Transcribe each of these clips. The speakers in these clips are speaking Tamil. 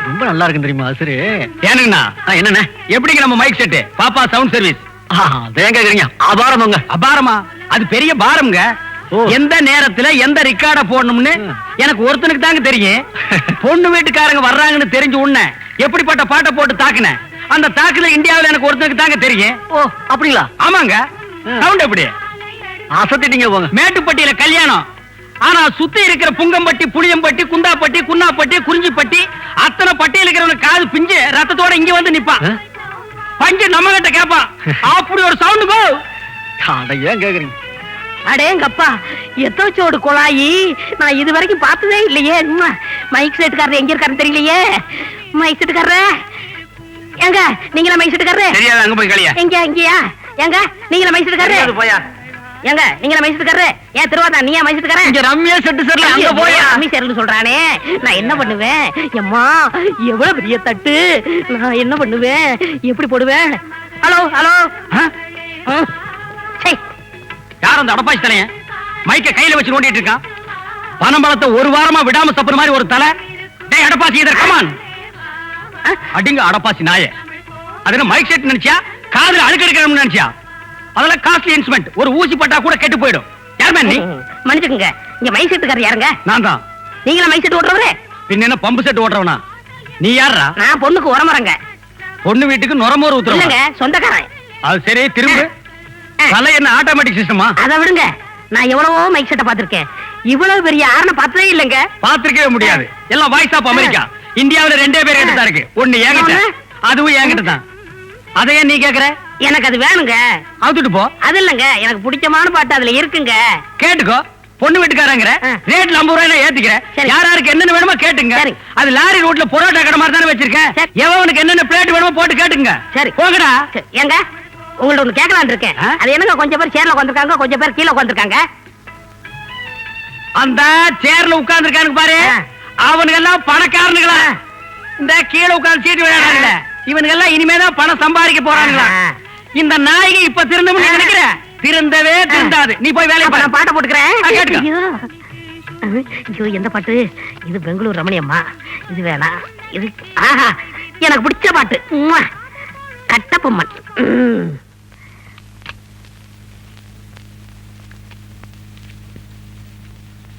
ரொம்ப நல்லா இருக்கு தெரியுமா சரி ஏனுங்கண்ணா என்னண்ணே எப்படிங்க நம்ம மைக் செட்டு பாப்பா சவுண்ட் சர்வீஸ் ஏன் கேக்குறீங்க அபாரமாங்க அபாரமா அது பெரிய பாரம்ங்க எந்த நேரத்துல எந்த ரெக்கார்ட போடணும்னு எனக்கு ஒருத்தனுக்கு தாங்க தெரியும் பொண்ணு வீட்டுக்காரங்க வர்றாங்கன்னு தெரிஞ்சு உடனே எப்படிப்பட்ட பாட்டை போட்டு தாக்குனேன் அந்த தாக்குல இந்தியாவில் எனக்கு ஒருத்தனுக்கு தாங்க தெரியும் ஓ அப்படிங்களா ஆமாங்க சவுண்ட் எப்படி அசத்திட்டீங்க போங்க மேட்டுப்பட்டியில கல்யாணம் ஆனா சுத்தி இருக்கிற புங்கம்பட்டி புளியம்பட்டி குந்தாப்பட்டி குன்னாப்பட்டி குறிஞ்சிப்பட்டி அத்தனை பட்டியல் இருக்கிறவங்க காது பிஞ்சு ரத்தத்தோட இங்க வந்து நிப்பான் பஞ்சு நம்ம கிட்ட கேப்பான் அப்படி ஒரு சவுண்ட் போ ஏன் கேக்குறீங்க அடேங்கப்பா எத்தோச்சோடு குழாயி நான் இது வரைக்கும் பார்த்ததே இல்லையே மைக் செட்டுக்காரர் எங்க இருக்காருன்னு தெரியலையே மைக் செட்டுக்காரர் எங்க நீங்களா மைக் செட்டுக்காரர் தெரியாது அங்க போய் கலியா எங்க இங்கயா எங்க நீங்களா மைக் செட்டுக்காரர் போயா எங்க நீங்களா மைக் செட்டுக்காரர் ஏன் திருவாதா நீயா மைக் செட்டுக்காரர் இங்க ரம்யா செட்டு சர்ல அங்க போயா ரம்மி சேர்னு சொல்றானே நான் என்ன பண்ணுவேன் எம்மா எவ்வளவு பெரிய தட்டு நான் என்ன பண்ணுவேன் எப்படி போடுவேன் ஹலோ ஹலோ யார் அந்த அடப்பாசி தலைய மைக்க கையில வச்சு நோண்டிட்டு இருக்கான் பனம்பழத்தை ஒரு வாரமா விடாம சப்புற மாதிரி ஒரு தலை டேய் அடப்பாசி இதர் கமான் அடிங்க அடப்பாசி நாயே அது மைக் செட் நினைச்சியா காதுல அழுக்கு எடுக்கணும்னு நினைச்சியா அதெல்லாம் காஸ்ட்லி இன்ஸ்ட்ருமெண்ட் ஒரு ஊசி பட்டா கூட கெட்டு போயிடும் யாருமே நீ மன்னிச்சுக்கங்க இங்க மைக் செட்டுக்காரர் யாருங்க நான் தான் நீங்களா மைக் செட் ஓட்டுறவரே பின்ன என்ன பம்பு செட் ஓட்டுறவனா நீ யாரா நான் பொண்ணுக்கு உரமறங்க பொண்ணு வீட்டுக்கு நுரமோர் ஊத்துறவங்க சொந்தக்காரன் அது சரி திரும்ப தலை என்ன ஆட்டோமேட்டிக் சிஸ்டமா அதை விடுங்க நான் எவ்வளவோ மைக் செட்டை பாத்திருக்கேன் இவ்வளவு பெரிய ஆரண பார்த்ததே இல்லங்க பாத்திருக்கவே முடியாது எல்லாம் வாய்ஸ் ஆஃப் அமெரிக்கா இந்தியாவுல ரெண்டே பேர் கிட்ட தான் இருக்கு ஒண்ணு என்கிட்ட அதுவும் என்கிட்ட தான் அதையே நீ கேக்குற எனக்கு அது வேணுங்க அவுத்துட்டு போ அது இல்லங்க எனக்கு பிடிச்சமான பாட்டு அதுல இருக்குங்க கேட்டுக்கோ பொண்ணு வீட்டுக்காரங்கிற ரேட் 50 ரூபாய் ஏத்திக்கிறேன் யாராருக்கு என்னென்ன வேணுமோ கேட்டுங்க அது லாரி ரோட்ல பொரோட்டா கடை மாதிரி தானே வச்சிருக்கேன் எவனுக்கு என்னென்ன பிளேட் வேணுமோ போட்டு கேட்டுங்க சரி போங்கடா ஏங்க உங்கள்ட்ட ஒண்ணு கேட்கலான்னு இருக்கேன் அது என்னங்க கொஞ்சம் பேர் சேர்ல உட்காந்துருக்காங்க கொஞ்சம் பேர் கீழே உட்காந்துருக்காங்க அந்த சேர்ல உட்கார்ந்து இருக்கானுங்க பாரு அவனுங்க எல்லாம் பணக்காரனுங்களா இந்த கீழே உட்கார்ந்து சீட்டு விளையாடுறாங்கல்ல இவனுங்க எல்லாம் இனிமேதான் பணம் சம்பாதிக்க போறாங்களா இந்த நாய்க்கு இப்ப திருந்தவும் நினைக்கிற திருந்தவே திருந்தாது நீ போய் வேலையை நான் பாட்டை போட்டுக்கிறேன் ஐயோ எந்த பாட்டு இது பெங்களூர் ரமணியம்மா இது வேணாம் இது ஆஹா எனக்கு பிடிச்ச பாட்டு கட்டப்பொம்மன்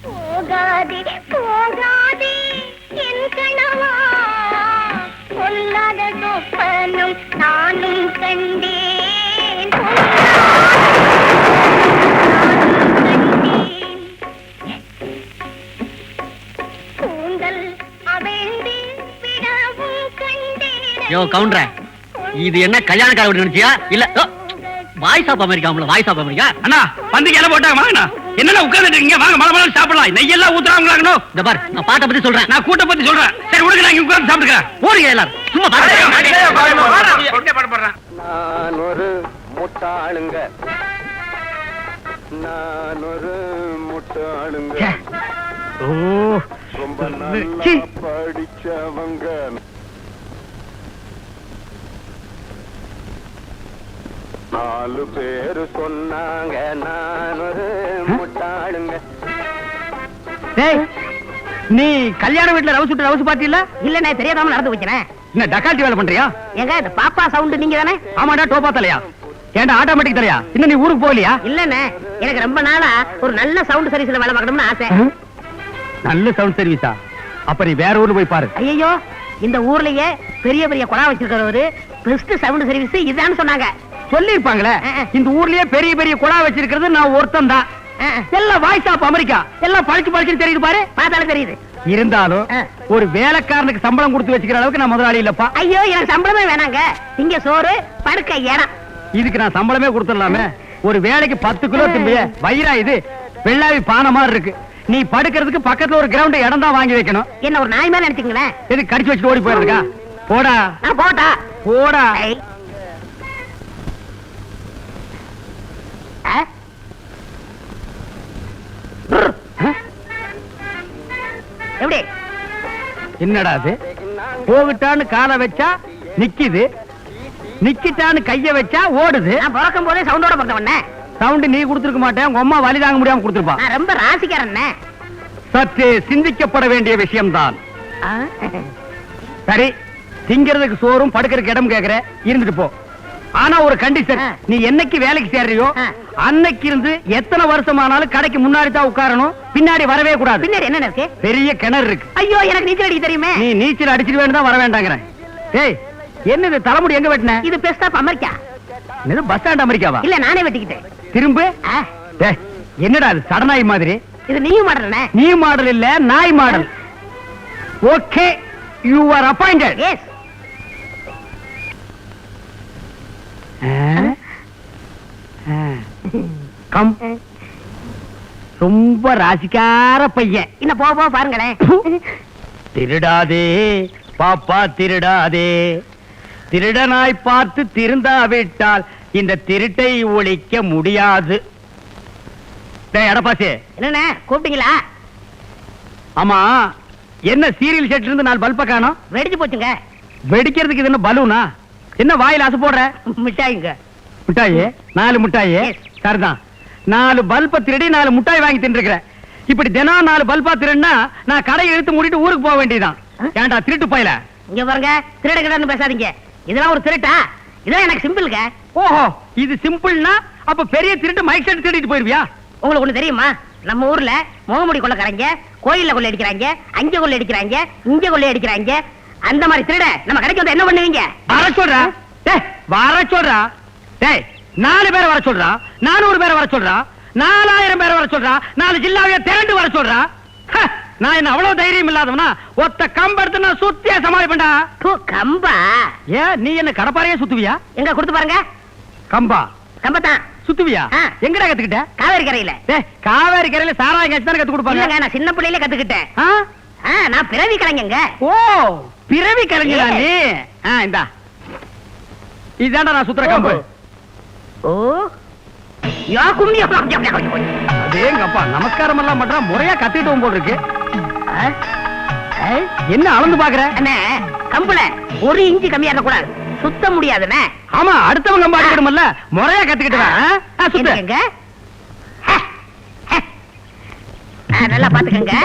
போகாதே போகாதே என் கணவா பொல்லாத சொப்பனும் நானும் கண்டேன் கூந்தல் அவிழ்ந்து விடவும் கண்டேன் யோ கவுண்டர் இது என்ன கல்யாண கார நினைச்சியா இல்ல voice of America voice of America அண்ணா பந்திக்கு எல்லாம் போட்டாங்க வாங்கண்ணா என்னென்ன உட்கார்ந்துட்டு இருக்கீங்க வாங்க மழை மழை சாப்பிடலாம் நெய்யெல்லாம் ஊத்துறாங்களாங்கண்ணோ இந்த பாரு நான் பாட்டை பத்தி சொல்றேன் நான் கூட்ட பத்தி சொல்றேன் சரி உனக்கு நான் இங்க உட்கார்ந்து சாப்பிட்டுக்கிறேன் போறீங்க எல்லாரும் சும்மா நான் ஒரு முட்டாளுங்க நான் ஒரு முட்டாளுங்க ரொம்ப நல்லா படிச்சவங்க நாலு பேரு சொன்னாங்க நான் ஒரு முட்டாளுங்க நீ கல்யாண வீட்டுல ரவுசு பாத்தீங்களா இல்ல நான் தெரியாதாம நடந்து வைக்கிறேன் என்ன டக்கால்ட்டி வேலை பண்றியா எங்க இந்த பாப்பா சவுண்ட் நீங்க தானே ஆமாடா டோப்பா தலையா ஏன்டா ஆட்டோமேட்டிக் தலையா இன்னும் நீ ஊருக்கு போகலையா இல்லண்ணே எனக்கு ரொம்ப நாளா ஒரு நல்ல சவுண்ட் சர்வீஸ்ல வேலை பார்க்கணும்னு ஆசை நல்ல சவுண்ட் சர்வீஸா அப்ப நீ வேற ஊர்ல போய் பாரு ஐயோ இந்த ஊர்லயே பெரிய பெரிய குழா வச்சிருக்கிறவரு பெஸ்ட் சவுண்ட் சர்வீஸ் இதான்னு சொன்னாங்க சொல்லிருப்பாங்களே இந்த ஊர்லயே பெரிய பெரிய குழா வச்சிருக்கிறது நான் ஒருத்தன் தான் எல்லாம் வாய்ஸ் ஆஃப் அமெரிக்கா எல்லாம் பழிச்சு தெரியுது பாரு பார்த்தாலும் தெரியுது இருந்தாலும் ஒரு வேலைக்காரனுக்கு சம்பளம் கொடுத்து வச்சுக்கிற அளவுக்கு நான் முதலாளி இல்லப்பா ஐயோ எனக்கு சம்பளமே வேணாங்க இங்க சோறு படுக்க இடம் இதுக்கு நான் சம்பளமே கொடுத்துடலாமே ஒரு வேலைக்கு 10 கிலோ திம்பிய வயிறா இது வெள்ளாவி பானை மாதிரி இருக்கு நீ படுக்கிறதுக்கு பக்கத்துல ஒரு கிரவுண்ட் இடம் தான் வாங்கி வைக்கணும் என்ன ஒரு நாய் மேல நினைச்சீங்களேன் எது கடிச்சு வச்சுட்டு ஓடி போயிருக்கா போடா போட்டா போடா எப்படி என்னடா அது போகிட்டான்னு காலை வச்சா நிக்குது நிக்கிட்டான்னு கைய வச்சா ஓடுது நான் பிறக்கும் போதே சவுண்டோட பிறந்தவண்ணே சவுண்ட் நீ கொடுத்துருக்க மாட்டேன் உங்க அம்மா வலி தாங்க முடியாம கொடுத்துருப்பா நான் ரொம்ப ராசிக்காரன் சற்றே சிந்திக்கப்பட வேண்டிய விஷயம்தான். ஆ? சரி, திங்கிறதுக்கு சோறும் படுக்கிறதுக்கு இடம் கேக்குற, இருந்துட்டு போ. ஆனா ஒரு கண்டிஷன், ஆ. நீ என்னைக்கு வேலைக்கு சேர்றியோ ஆ. அன்னைக்கு இருந்து எத்தனை வருஷமானாலும் கடைக்கு முன்னாடி தான் உட்காரணும், பின்னாடி வரவே கூடாது. பின்னாடி என்ன இருக்கு? பெரிய கிணறு இருக்கு. ஐயோ, எனக்கு நீச்சல் அடிக்க தெரியுமே. நீ நீச்சல் அடிச்சிட்டு வேணும் வர வேண்டாங்கிறேன். ஏய், என்னது தலைமுடி எங்க வெட்டின? இது பெஸ்டா அமெரிக்கா. இது பஸ் ஸ்டாண்ட் அமெரிக்காவா? இல்ல, நானே வெட்டிக்கிட்டேன். திரும்ப ஆ, ஏய், என்னடா அது சடநாய் மாதிரி? இது நீயும் மாடுறனே. நீ மாடல் இல்ல, நாய் model. Okay, you are appointed. Yes. Come. ரொம்ப ராசிக்கார பையன். இன்னும் போக போக பாருங்களேன். திருடாதே பாப்பா, திருடாதே. திருடனாய் பார்த்து திருந்தாவிட்டால் இந்த திருட்டை ஒழிக்க முடியாது. டேய் எடப்பாசி, என்னண்ணே கூப்பிட்டீங்களா? ஆமா, என்ன சீரியல் செட்ல இருந்து 4 பல்ப காணோம்? வெடிச்சு போச்சுங்க. வெடிக்கிறதுக்கு இது என்ன பலூனா? என்ன வாயில அசை போடுற? மிட்டாய்ங்க. மிட்டாயி? 4 மிட்டாயி? Yes. சரிதான். 4 பல்ப திருடி 4 மிட்டாய் வாங்கி தின்னுக்கிறேன். இப்படி தினம் 4 பல்பா திருடினா நான் கடையை இழுத்து மூடிட்டு ஊருக்கு போக வேண்டியதுதான். ஏன்டா திருட்டு போயில? இங்க பாருங்க, திருடன்னு பேசாதீங்க. இதெல்லாம் ஒரு திருட்டா? இதெல்லாம் எனக்கு சிம்பிளுங்க. ஓஹோ, இது சிம்பிள்னா அப்ப பெரிய திருட்டு மைக் செட் திருடிட்டு போயிருவியா? உங்களுக்கு ஒண்ணு தெரியுமா? நம்ம ஊர்ல முகமுடி கொள்ளைக்காரங்க கோயில்ல கொள்ளை அடிக்கிறாங்க, அங்க கொள்ளை அடிக்கிறாங்க, இங்க கொள்ளை அடிக்கிறாங்க. அந்த மாதிரி திருட நம்ம கடைக்கு வந்து என்ன பண்ணுவீங்க? வர சொல்றா. டேய் வர சொல்றா. டேய் 4 பேரை வர சொல்றா, 400 பேரை வர சொல்றா, 4000 பேரை வர சொல்றா, 4 ஜில்லாவைய திரண்டு வர சொல்றா. ஹ, நான் என்ன அவ்வளவு தைரியம் இல்லாதவனா? ஒத்த கம்ப எடுத்து நான் சுத்தியா சமாளிப்பேன்டா. தூ, கம்பா? ஏன் நீ என்ன கடப்பாரையே சுத்துவியா? எங்க கொடுத்து பாருங்க. கம்பா கம்பத்தான். சுத்துவியா? ஆ. எங்கடா கத்துக்கிட்ட? காவேரி கரையில. டேய் காவேரி கரையில சாராயம் காய்ச்சி தானே கத்து கொடுப்பாங்க. இல்லங்க, நான் சின்ன பிள்ளையில கத்துக்கிட்டேன். ஆ? நான் பிறவி கலைஞங்க. ஓ, பிறவி கலைஞரா Yes. நீ? இந்தா இதாண்டா நான் சுத்துற கம்பு. ஓ, யா கும்மி. அதேங்கப்பா, நமஸ்காரம் எல்லாம் பண்றா, முறையா கத்திட்டு போல் இருக்கு. என்ன அளந்து பாக்குற? அண்ணே, கம்புல 1 இன்ச்சு கம்மியா இருக்க கூடாது, சுத்த முடியாதுண்ணே. ஆமா, அடுத்தவங்க கம்பு அடிக்கணும்ல, முறையா கத்துக்கிட்டு வா. சுத்து. என்னங்க? நல்லா பாத்துக்கங்க.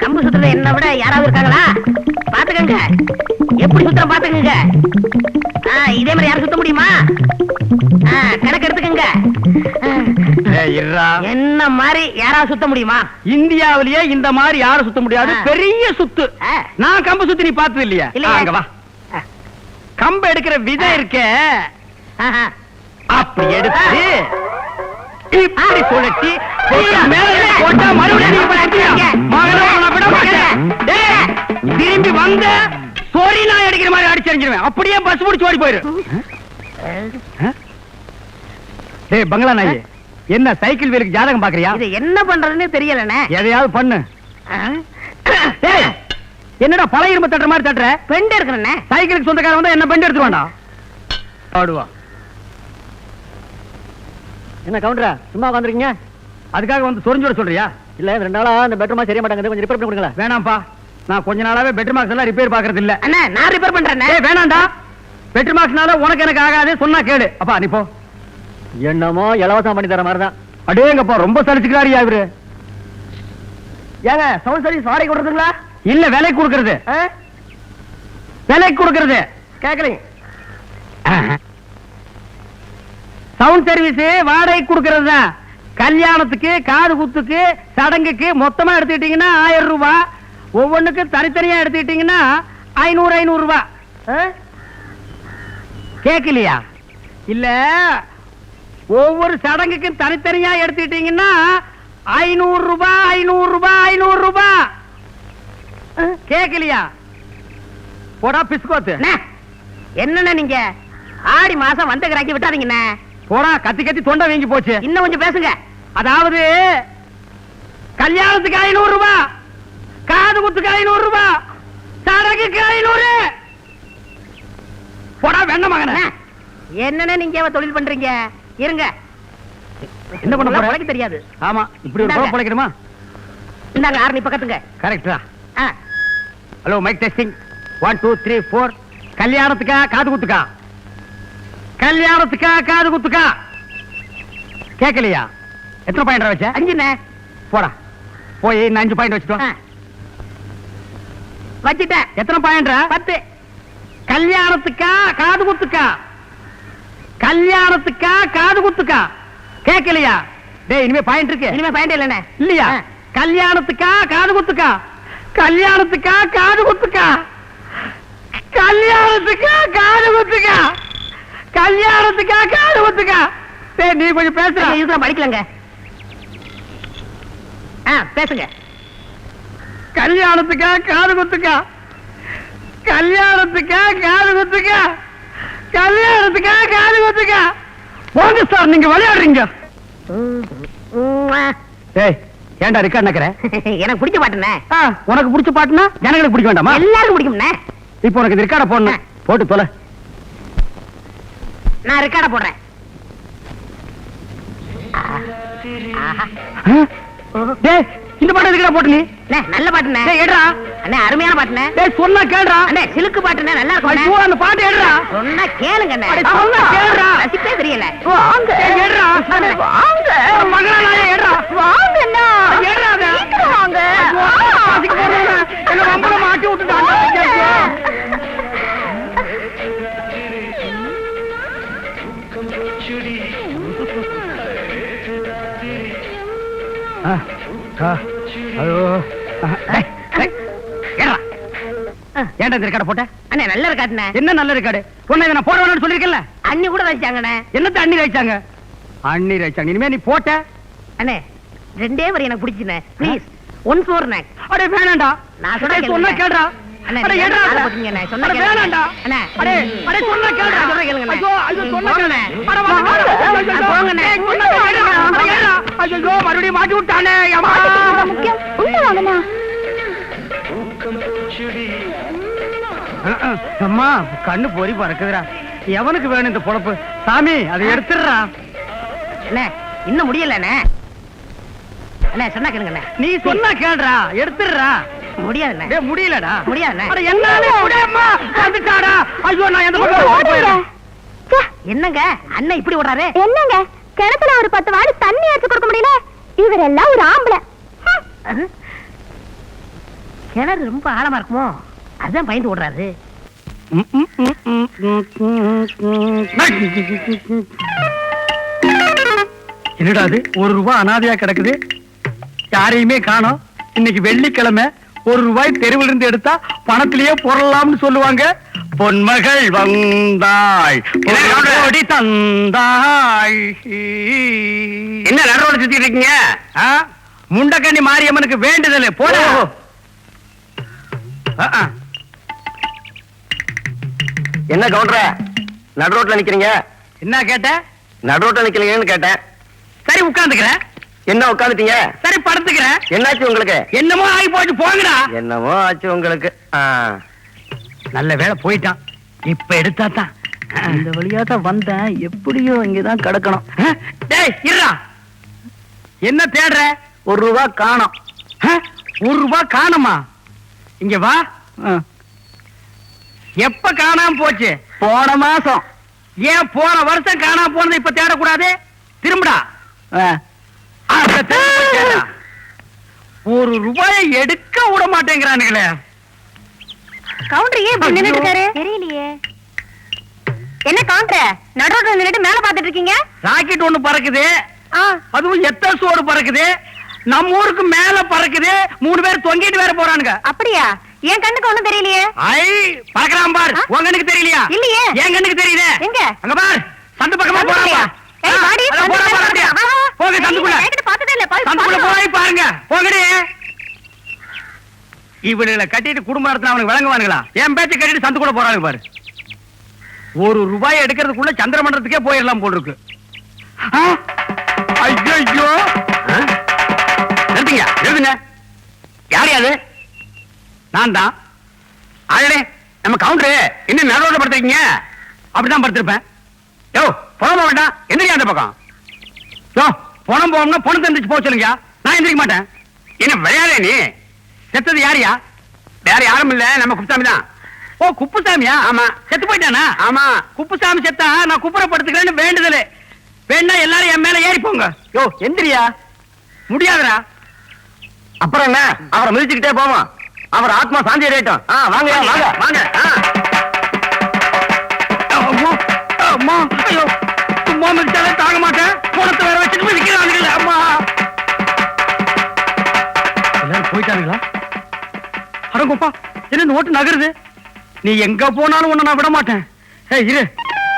கம்பு சுத்துறது என்ன விட யாராவது இருக்காங்களா? பாத்துக்கங்க, எப்படி சுத்துற பாத்துக்கங்க. இதே மாதிரி யாரும் சுத்த முடியுமா? கணக்கு எடுத்துக்கங்க. என்ன மாதிரி யாராவது சுத்த முடியுமா? இந்தியாவிலேயே இந்த மாதிரி யாரும் சுத்த முடியாது. பெரிய சுத்து. நான் கம்பு சுத்தி நீ பார்த்தது இல்லையா? இல்லையே. அங்க வா. கம்பு எடுக்கிற விதை இருக்கே, அப்படி எடுத்து இப்படி சுழட்டி மேல போட்டா மறுபடியும் நீ சுத்தியா? மகனே, உன்னை விட மாட்டேன். டேய், திரும்பி வந்த சொறி நான் அடிக்கிற மாதிரி அடிச்சிருவேன். அப்படியே பஸ் முடிச்சு ஓடி போயிரு. டேய் பங்களா நாய், என்ன சைக்கிள் வீலுக்கு ஜாதகம் பாக்குறியா? இது என்ன பண்றதுன்னு தெரியலண்ணே. எதையாவது பண்ணு. டேய், என்னடா பழைய இரும்பு தட்டுற மாதிரி தட்டுற? பெண்டு இருக்கிறண்ணே. சைக்கிளுக்கு சொந்தக்காரன் வந்தா என்ன பெண்டு எடுத்து வேண்டாம். ஆடுவா. என்ன கவுண்டரா சும்மா உட்காந்துருக்கீங்க? அதுக்காக வந்து சொரிஞ்சு விட சொல்றியா? இல்ல 2 நாளா அந்த பெட்ரூமா சரியா மாட்டாங்க, கொஞ்சம் ரிப்பேர் பண்ணி கொடுங்களேன். வேணாம்ப்பா, நான் கொஞ்ச நாளாவே பெட்ரூம் மார்க்ஸ் எல்லாம் ரிப்பேர் பாக்குறது இல்ல. அண்ணா, நான் ரிப்பேர் பண்றேன். ஏய் வேணாம்டா, பெட்ரூம் மார்க்ஸ்னால உனக்கு எனக்கு ஆகாது, சொன்னா கேளு. அப்பா நீ போ. என்னமோ இலவசம் பண்ணி தர மாதிரிதான். அடேங்கப்பா, ரொம்ப சலிச்சுக்கிறாரியா இவரு. ஏங்க, சவுண்ட் சர்வீஸ் வாடகை கொடுறதுங்களா? இல்ல விலைக்கு கொடுக்கறது. விலைக்கு கொடுக்கறது கேட்கலீங்க. சவுண்ட் சர்வீஸ் வாடகை கொடுக்கறது தான். கல்யாணத்துக்கு, காது குத்துக்கு, சடங்குக்கு மொத்தமா எடுத்துக்கிட்டீங்கன்னா 1000 ரூபாய். ஒவ்வொன்றுக்கு தனித்தனியா எடுத்துக்கிட்டீங்கன்னா 500 ரூபாய். கேட்கலையா? இல்ல ஒவ்வொரு சடங்குக்கும் தனித்தனியா எடுத்துக்கிட்டீங்கன்னா 500 ரூபாய் 500 ரூபாய் 500 ரூபாய். கேட்கலையா? போடா பிஸ்கோத்து. என்னண்ணே நீங்க ஆடி மாசம் வந்த கிராக்கி விட்டாதீங்கண்ணே. போடா, கத்தி கத்தி தொண்டை வீங்கி போச்சு. இன்னும் கொஞ்சம் பேசுங்க. அதாவது கல்யாணத்துக்கு 500 ரூபாய், காது குத்துக்கு 500 ரூபாய், சடங்குக்கு 500. போடா வெண்ண மகனே. என்னண்ணே நீங்க தொழில் பண்றீங்க? இருங்க, என்ன பண்ண போற? உனக்கு தெரியாது. ஆமா, இப்படி ஒரு குழப்பம் பிழைக்கணுமா? இந்தாங்க ஆர்னி பக்கத்துங்க. கரெக்டா? Hello, mic testing 1 2 3 4. கல்யாணத்துக்கா காது குத்துக்கா? கல்யாணத்துக்கா காது குத்துக்கா? கேட்கலையா? எத்தனை பாயிண்ட் வச்ச? 5ண்ணே. போடா போய் 5 பாயிண்ட் வச்சுட்டோம். வச்சுட்டேன். எத்தனை பாயிண்ட்ரா? 10. கல்யாணத்துக்கா காது குத்துக்கா? கல்யாணத்துக்கா காது குத்துக்கா? கேட்கலையா? டேய் இனிமே பாயிண்ட் இருக்கு. இனிமே பாயிண்ட் இல்லனே. இல்லையா? கல்யாணத்துக்கா காது குத்துக்கா? கல்யாணத்துக்கா காது குத்துக்கா? கல்யாணத்துக்கா காது குத்துக்கா? கல்யாணத்துக்கா காது குத்துக்கா? டேய் நீ கொஞ்சம் பேசுற. இதுதான் படிக்கலங்க. பேசுங்க. கல்யாணத்துக்கா காது குத்துக்கா? கல்யாணத்துக்கா காது குத்துக்கா? கல்யாணத்துக்கா காது குத்துக்கா? போங்க சார், நீங்க விளையாடுறீங்க. ஏய் ஏன்டா ரெக்கார்ட் நக்கற? எனக்கு பிடிச்ச பாட்டுனே. உனக்கு பிடிச்ச பாட்டுனா ஜனங்களுக்கு பிடிக்க வேண்டாமா? எல்லாருக்கும் பிடிக்கும்னே. இப்போ உனக்கு இந்த ரெக்கார்ட போடணும். போட்டு தொலை. நான் ரெக்கார்ட போடுறேன். டேய் இந்த பாட்டு எதுக்குடா போட்டு நீ? அண்ணே நல்ல பாட்டுனே. டேய் எடுடா. அண்ணே அருமையான பாட்டுனே. டேய் சொன்னா கேளுடா. அண்ணே சிலுக்கு பாட்டுனே நல்லா இருக்கும். ஐயோ அந்த பாட்டு எடுடா. சொன்னா கேளுங்க அண்ணே. அட சொன்னா கேளுடா. ரசிப்பே தெரியல. வாங்க. டேய் எடுடா. வாங்க. மகனாலே எடுடா. வாங்க அண்ணா. எடுடா அத. சீக்கிரம் வாங்க. அதுக்கு போறேன். என்ன வம்பல மாட்டி விட்டுட்டாங்க. ஏன்டா இந்த ரெக்கார்ட போட்ட? அண்ணே நல்ல இருக்காட்டுனே. என்ன நல்ல ரெக்கார்டு? உன்னை இதை நான் போட வேணும்னு சொல்லிருக்கேன்ல. அண்ணி கூட ரசிச்சாங்கண்ணே. என்னத்த அண்ணி ரசிச்சாங்க? அண்ணி ரசிச்சாங்க. இனிமே நீ போட்ட. அண்ணே ரெண்டே வரி எனக்கு பிடிச்சுனே. ப்ளீஸ் ஒன்ஸ் மோர் நே. அடே வேணாம்டா. நான் சொன்னா சொன்னா கேளுடா. அண்ணே அட ஏடா அத பத்திங்க அண்ணே. சொன்னா அட கேளுங்க. வேணாம்டா. அண்ணே அடே அடே சொன்னா கேளுடா. நான் சொல்றேன் கேளுங்க அண்ணே. ஐயோ ஐயோ சொன்னா கேளுடா. அட வாங்க. போங்க அண்ணே. சொன்னா கேளுடா. அட ஏடா. ஐயோ மறுபடியும் மாட்டி விட்டானே. யம்மா. முக்கியம் உள்ள வாங்கண்ணா. அம்மா கண்ணு பொறி பறக்குதுடா. எவனுக்கு வேணும் இந்த பொழப்பு? சாமி அதை எடுத்துடுறா. அண்ணே இன்னும் முடியல அண்ணே. அண்ணே சொன்னா கேளுங்க அண்ணே. நீ சொன்னா கேளுடா. எடுத்துடுறா. முடியாதுண்ணே. டேய் முடியலடா. முடியாதுண்ணே. அட என்னால முடியம்மா. வந்துட்டாடா. ஐயோ நான் எந்த பக்கம் போறேன்? என்னங்க அண்ணன் இப்படி ஓடுறாரு? என்னங்க கிணத்துல ஒரு 10 வாடி தண்ணி எடுத்து கொடுக்க முடியல? இவரெல்லாம் ஒரு ஆம்பளை. கிணறு ரொம்ப ஆழமா இருக்குமோ அதான் பயந்து ஓடுறாரு. என்னடா அது? ₹1 அனாதையா கிடக்குது. யாரையுமே காணோம். இன்னைக்கு வெள்ளிக்கிழமை. ₹1 தெருவில் இருந்து எடுத்தா பணத்திலேயே பொருளாம்னு சொல்லுவாங்க. பொன்மகள் வந்தாய் கோடி தந்தாய். என்ன நடுவோட சுத்திட்டு இருக்கீங்க? முண்டக்கண்ணி மாரியம்மனுக்கு வேண்டுதல் போட. என்ன கவுண்டர நடு ரோட்ல நிக்கிறீங்க? என்ன கேட்ட? நடு ரோட்ல நிக்கிறீங்கன்னு கேட்டேன். சரி உட்கார்ந்துக்கிறேன். என்ன உட்காந்துட்டீங்க? சரி படுத்துக்கிறேன். என்னாச்சு உங்களுக்கு? என்னமோ ஆகி போச்சு போங்கடா. என்னமோ ஆச்சு உங்களுக்கு. நல்ல வேளை போயிட்டான். இப்ப எடுத்தா தான். இந்த வழியா தான் வந்தேன். எப்படியோ இங்கதான் கிடக்கணும். டேய் இருடா. என்ன தேடுற? ₹1 காணோம். ₹1 காணுமா? இங்க வா. எப்ப காணாம போச்சு? போன மாசம். ஏன் போன வருஷம் காணாம போனது இப்ப தேடக்கூடாது? திரும்புடா. ₹1 எடுக்க விட மாட்டேங்கிறானுங்களே. கவுண்டர் ஏன் இப்படி நின்னுட்டு இருக்காரு? தெரியலையே. என்ன கவுண்டர் நடுரோட்ல நின்னுட்டு மேல பாத்துட்டு இருக்கீங்க? ராக்கெட் ஒண்ணு பறக்குது. அதுவும் எத்தனை சோடு பறக்குது. நம்ம ஊருக்கு மேல பறக்குது. 3 பேர் தொங்கிட்டு வேற போறானுங்க. அப்படியா? என் கண்ணுக்கு ஒண்ணும் தெரியலையே. ஐ பறக்கறான் பார். உன் கண்ணுக்கு தெரியலையா? இல்லையே. என் கண்ணுக்கு தெரியுதே. எங்க? அங்க பார். சந்து பக்கமா போறான் பார். ஏய் வாடி. போங்க சந்துக்குள்ள. ராக்கெட் பார்த்ததே இல்ல. சந்துக்குள்ள போய் பாருங்க. போங்கடி. இவனுங்களை கட்டிட்டு குடும்ப நடத்தின அவனுக்கு விளங்குவானுங்களா? என் பேச்சை கட்டிட்டு சந்துக்குள்ள போறானுங்க பாரு. ₹1 எடுக்கிறதுக்குள்ள சந்திரமண்டலத்துக்கே போயிடலாம் போல் இருக்கு. ஐயோ நிறுத்துங்க நிறுத்துங்க. யார் யாது? நான் தான். ஆளே நம்ம கவுண்டரு இன்னும் நடுவோட படுத்துருக்கீங்க. அப்படிதான் படுத்திருப்பேன். யோ பணம் போக வேண்டாம். எந்திரிக்க அந்த பக்கம். யோ பணம் போகணும்னா பணத்தை எந்திரிச்சு போக சொல்லுங்க. நான் எந்திரிக்க மாட்டேன். என்ன விளையாடே நீ? செத்தது யாரியா? வேற யாரும் இல்ல, நம்ம குப்புசாமி தான். ஓ குப்புசாமியா? ஆமா. செத்து போயிட்டானா? ஆமா. குப்புசாமி செத்தா நான் குப்புறப்படுத்துக்கிறேன்னு வேண்டுதல். வேணா எல்லாரும் என் மேல ஏறி போங்க. யோ எந்திரியா. முடியாதுடா. அப்புறம் என்ன அவரை மிதிச்சுக்கிட்டே போமா அவர் ஆத்மா சாந்தி அடையட்டும் வாங்க வாங்க வாங்க அம்மா, அம்மா, ஐயோ, சும்மா மிதிச்சாலே தாங்க மாட்டேன். போனத்தை வேற வச்சுட்டு மிதிக்கிறானுங்களே, அம்மா. எல்லாரும் போயிட்டானுங்களா? அடங்கப்பா, என்ன இந்த ஓட்டு நகருது? நீ எங்க போனாலும் உன்னை நான் விட மாட்டேன். ஏய் இரு,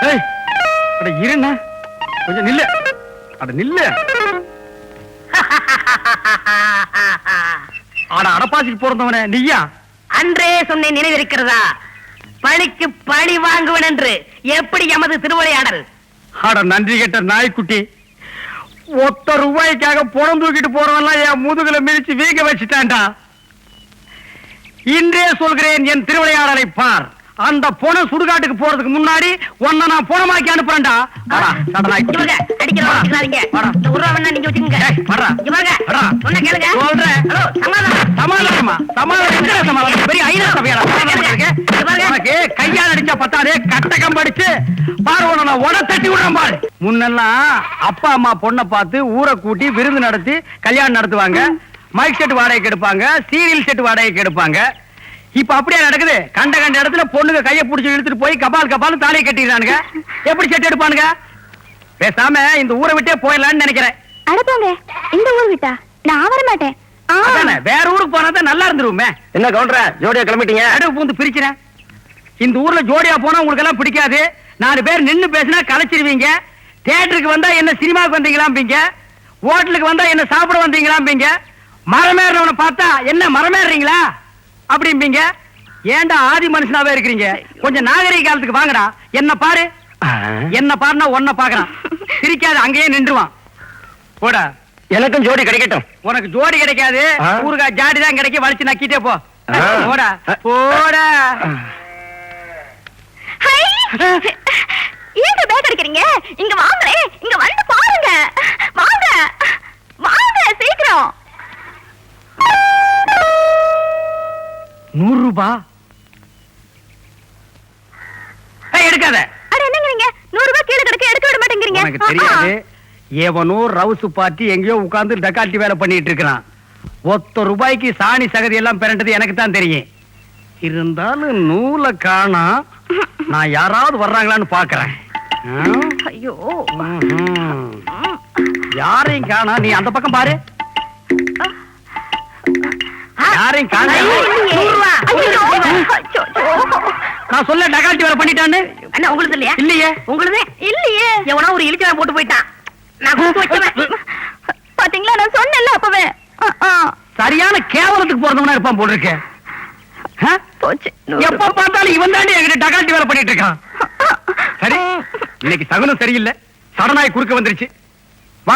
ஏய், அட இருண்ணா, கொஞ்சம் நில்லு, அட நில்லு. அட அடப்பாசிக்கு பிறந்தவனே நீயா? அன்றே சொன்னேன், நினைவிருக்கிறதா? பழிக்கு பழி வாங்குவன் என்று. எப்படி எமது திருவிளையாடல்? அட நன்றி கெட்ட நாய்க்குட்டி, ₹1 பணம் தூக்கிட்டு போறவன்லாம் என் முதுகுல மிதிச்சு வீங்க வச்சுட்டான்டா. இன்றே சொல்கிறேன், என் திருவிளையாடலை பார். அந்த பொண சுடுகாட்டுக்கு போறதுக்கு முன்னாடி உன்னை நான் பொணமாக்கி அனுப்புறேன்டா. வாடா, சட நாய்க்குட்டி. இவங்க அடிக்கிறீங்க. வாடா. இந்த உருவா வேணா நீங்க வச்சுக்கோங்க. ஏய், வாடா. இவங்க வாடா. சொன்ன கேளுங்க. சொல்றேன். ஹலோ, சமாதானம். சமாதானமா? சமாதானம் எங்கடா சமாதானம்? பெரிய ஐநா சபையாடா சமாதானம் இருக்கு? உனக்கு கையால் அடிச்சா பத்தாதே, கட்டகம் படிச்சு பாரு, உன்னை நான் உட தட்டி விடுறேன் பாரு. முன்னெல்லாம் அப்பா அம்மா பொண்ணை பார்த்து ஊரை கூட்டி விருந்து நடத்தி கல்யாணம் நடத்துவாங்க. மைக் செட் வாடகைக்கு எடுப்பாங்க, சீரியல் செட் வாடகைக்கு எடுப்பாங்க. இப்ப அப்படியே நடக்குது. கண்ட கண்ட இடத்துல பொண்ணுங்க கையை பிடிச்சி இழுத்துட்டு போய் கபால் கபால் தாலியை கட்டிடுறானுங்க. எப்படி செட் எடுப்பானுங்க? பேசாம இந்த ஊரை விட்டே போயிடலாம்னு நினைக்கிறேன். அனுப்புங்க. இந்த ஊர் விட்டா நான் வர மாட்டேன். அதானே, வேற ஊருக்கு போனா தான் நல்லா இருந்துருவோமே. என்ன கவுண்டர ஜோடியா கிளம்பிட்டீங்க? நடுவு பூந்து பிரிக்கிறேன். இந்த ஊர்ல ஜோடியா போனா உங்களுக்கு எல்லாம் பிடிக்காது. 4 பேர் நின்னு பேசினா கலைச்சிருவீங்க. தியேட்டருக்கு வந்தா என்ன சினிமாவுக்கு வந்தீங்களாம்பீங்க, ஹோட்டலுக்கு வந்தா என்ன சாப்பிட வந்தீங்களாம்பீங்க, மரமேறவனை பார்த்தா என்ன மரமேறீங்களா அப்படிம்பீங்க. ஏன்டா ஆதி மனுஷனாவே இருக்கிறீங்க? கொஞ்சம் நாகரிக காலத்துக்கு வாங்கடா. என்ன பாரு, என்ன பாருன்னா ஒன்ன பாக்குறான். சிரிக்காது, அங்கேயே நின்றுவான். போடா. எனக்கும் ஜோடி கிடைக்கட்டும். உனக்கு ஜோடி கிடைக்காது, ஊருகா ஜாடி தான் கிடைக்க. வலிச்சு நக்கிட்டே போ. போடா போடா. ஏங்க பேக் அடிக்கிறீங்க? இங்க வாங்களே, இங்க வந்து பாருங்க. வாங்க வாங்க சீக்கிரம். ₹100? எடுக்காத. அட என்னங்கறீங்க? ₹100 கீழ கிடக்கு, எடுக்க விட மாட்டேங்கறீங்க. உனக்கு தெரியாது, எவனோ ரவுசு பார்ட்டி எங்கேயோ உட்கார்ந்து டக்கால்ட்டி வேலை பண்ணிட்டு இருக்கான். ₹1 சாணி சகதி எல்லாம் பெறண்டது எனக்கு தான் தெரியும். இருந்தாலும் நூலை காணா. நான் யாராவது வர்றாங்களான்னு பாக்குறேன். ஐயோ, யாரையும் காணா. நீ அந்த பக்கம் பாரு, யாரையும் காணா. நான் சொல்ல டகால்ட்டி வேலை பண்ணிட்டான்னு. என்ன உங்களுக்கு இல்லையா? இல்லையே. உங்களுக்கு இல்லையே. எவனா ஒரு இழுச்சவா போட்டு போயிட்டான். நான் கொடுத்து வச்சவன். பாத்தீங்களா, நான் சொன்னேன்ல அப்பவே. சரியான கேவலத்துக்கு போறதுனா இருப்பான் போல இருக்கு. போச்சு. எப்ப பார்த்தாலும் இவன் தாண்டி என்கிட்ட டகால்ட்டி வேலை பண்ணிட்டு இருக்கான். சரி, இன்னைக்கு சகுனம் சரியில்லை. சடனாய் குறுக்க வந்துருச்சு.